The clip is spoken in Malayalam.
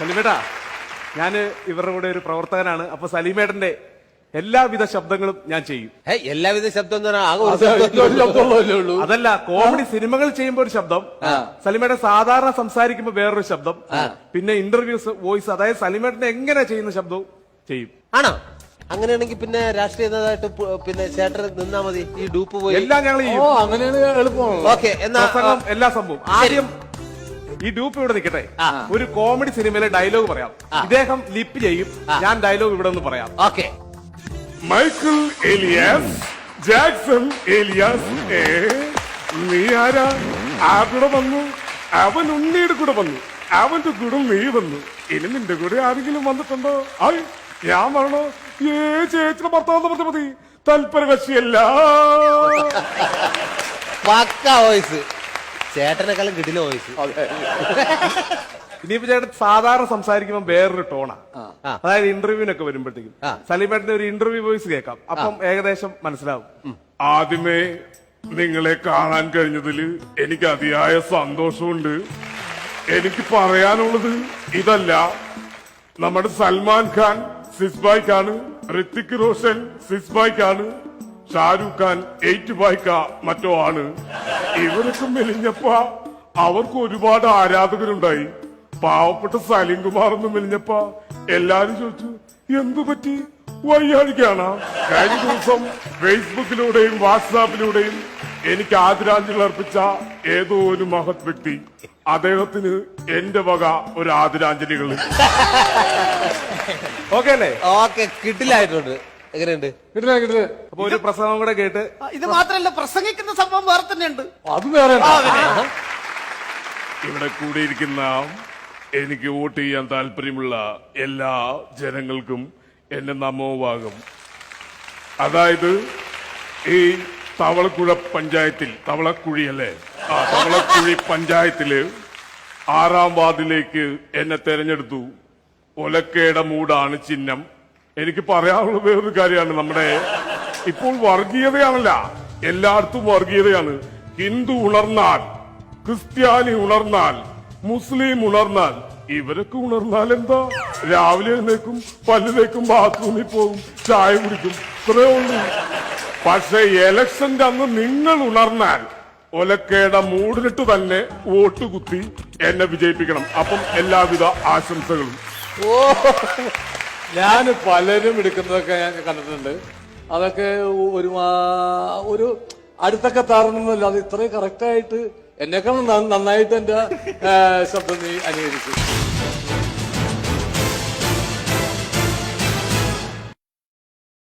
സലീമേട്ടാ, ഞാൻ ഇവരുടെ കൂടെ ഒരു പ്രവർത്തകനാണ്. അപ്പൊ സലീമേട്ടന്റെ എല്ലാവിധ ശബ്ദങ്ങളും ഞാൻ ചെയ്യും. എല്ലാവിധ ശബ്ദം അതല്ല, കോമഡി സിനിമകൾ ചെയ്യുമ്പോ ഒരു ശബ്ദം, സലീമേട്ടൻ സാധാരണ സംസാരിക്കുമ്പോ വേറൊരു ശബ്ദം, പിന്നെ ഇന്റർവ്യൂസ് വോയിസ്, അതായത് സലീമേട്ടൻ എങ്ങനെ ചെയ്യുന്ന ശബ്ദവും ചെയ്യും. ആണോ? അങ്ങനെയാണെങ്കിൽ പിന്നെ രാഷ്ട്രീയ നേതാവായിട്ട് പിന്നെ ചേട്ടൻ നിന്നാ മതി. ഈ ഡൂപ്പ് പോയി എല്ലാം ഞങ്ങൾ ചെയ്യും. അങ്ങനെയാണ് എളുപ്പമാണ്. ഓക്കെ, എന്നാ എല്ലാ സംഭവം. ആദ്യം ഈ ഡൂപ്പ് ഇവിടെ നിൽക്കട്ടെ. ഒരു കോമഡി സിനിമയിലെ ഡയലോഗ് പറയാം, ഇദ്ദേഹം ലിപ്പ് ചെയ്യും, ഞാൻ ഡയലോഗ് ഇവിടെ നിന്ന് പറയാം. Okay. Michael Elias, Jackson Elias, നീ ആരാ? ആ കൂടെ വന്നു, അവൻ ഉണ്ണിയുടെ കൂടെ വന്നു, അവന്റെ കൂടെ നീ വന്നു. ഇനി നിന്റെ കൂടെ ആരെങ്കിലും വന്നിട്ടുണ്ടോ? ആയ് ഞാൻ പറഞ്ഞോ, ചേച്ചിയുടെ ഭർത്താവ് പറഞ്ഞ മതി, തൽപര കക്ഷിയല്ല. പക്ക വോയിസ്, ചേട്ടനെക്കാളും കിട്ടില്ല വോയിസ്. ഇനിയിപ്പോ ചേട്ടൻ സാധാരണ സംസാരിക്കുമ്പോൾ വേറൊരു ടോണാ, അതായത് ഇന്റർവ്യൂവിനൊക്കെ വരുമ്പോഴത്തേക്കും സലീമേട്ടന്റെ ഒരു ഇന്റർവ്യൂ വോയിസ് കേൾക്കാം, അപ്പം ഏകദേശം മനസ്സിലാവും. ആദ്യമേ നിങ്ങളെ കാണാൻ കഴിഞ്ഞതിൽ എനിക്ക് അതിയായ സന്തോഷമുണ്ട്. എനിക്ക് പറയാനുള്ളത് ഇതല്ല, നമ്മുടെ സൽമാൻ ഖാൻ സിക്സ് ബൈക്കാണ്, ഋത്തിക് റോഷൻ സിക്സ് ബൈക്കാണ്, ഷാരൂഖ് ഖാൻ 8 ബൈക്ക മറ്റോ ആണ്. ഇവരൊക്കെ മെലിഞ്ഞപ്പോ അവർക്ക് ഒരുപാട് ആരാധകരുണ്ടായി. പാവപ്പെട്ട സലീം കുമാർ എന്ന് മെലിഞ്ഞപ്പോ എല്ലാരും ചോദിച്ചു, എന്തു പറ്റി, വയ്യാഴിക്കാണ്. കഴിഞ്ഞ ദിവസം ഫേസ്ബുക്കിലൂടെയും വാട്സാപ്പിലൂടെയും എനിക്ക് ആദരാഞ്ജലി അർപ്പിച്ച ഏതോ ഒരു മഹത് വ്യക്തി, അദ്ദേഹത്തിന് എന്റെ വക ഒരു ആദരാഞ്ജലികൾ. ഓക്കെ അല്ലേ? ഓക്കെ, കിട്ടില്ലായിട്ടുണ്ട്. എങ്ങനെയുണ്ട്? കിട്ടില്ല കിട്ടില്ല. അപ്പൊ ഒരു പ്രസംഗം കൂടെ കേട്ട്. ഇത് മാത്രല്ല, പ്രസംഗിക്കുന്ന സംഭവം വേറെ തന്നെയുണ്ട്. അത് വേറെ. ഇവിടെ കൂടിയിരിക്കുന്ന എനിക്ക് വോട്ട് ചെയ്യാൻ താല്പര്യമുള്ള എല്ലാ ജനങ്ങൾക്കും എന്റെ നമോഭാഗം. അതായത് ഈ തവളക്കുഴ പഞ്ചായത്തിൽ, തവളക്കുഴി അല്ലേ, തവളക്കുഴി പഞ്ചായത്തില് 6ാം വാർഡിലേക്ക് എന്നെ തെരഞ്ഞെടുത്തു. ഒലക്കയുടെ മൂടാണ് ചിഹ്നം. എനിക്ക് പറയാനുള്ള വേറൊരു കാര്യമാണ്, നമ്മുടെ ഇപ്പോൾ വർഗീയതയാണല്ല, എല്ലായിടത്തും വർഗീയതയാണ്. ഹിന്ദു ഉണർന്നാൽ, ക്രിസ്ത്യാനി ഉണർന്നാൽ, മുസ്ലിം ഉണർന്നാൽ, ഇവരൊക്കെ ഉണർന്നാൽ എന്താ, രാവിലെ എഴുന്നേക്കും, പല്ലിലേക്കും ബാത്റൂമിൽ പോകും, ചായ കുടിക്കും, ഇത്രേ ഉള്ളൂ. പക്ഷെ ഇലക്ഷന്റെ അന്ന് നിങ്ങൾ ഉണർന്നാൽ ഒലക്കയുടെ മൂടിനിട്ട് തന്നെ വോട്ട് കുത്തി എന്നെ വിജയിപ്പിക്കണം. അപ്പം എല്ലാവിധ ആശംസകളും. ഞാൻ പലരും എടുക്കുന്നതൊക്കെ ഞാൻ കണ്ടിട്ടുണ്ട്. അതൊക്കെ ഒരു അടുത്തൊക്കെ താറണമെന്നല്ല, അത് ഇത്രയും കറക്റ്റായിട്ട് എന്നെക്കാളും നന്നായിട്ട് എന്റെ ശബ്ദം നീ അനുകരിച്ചു.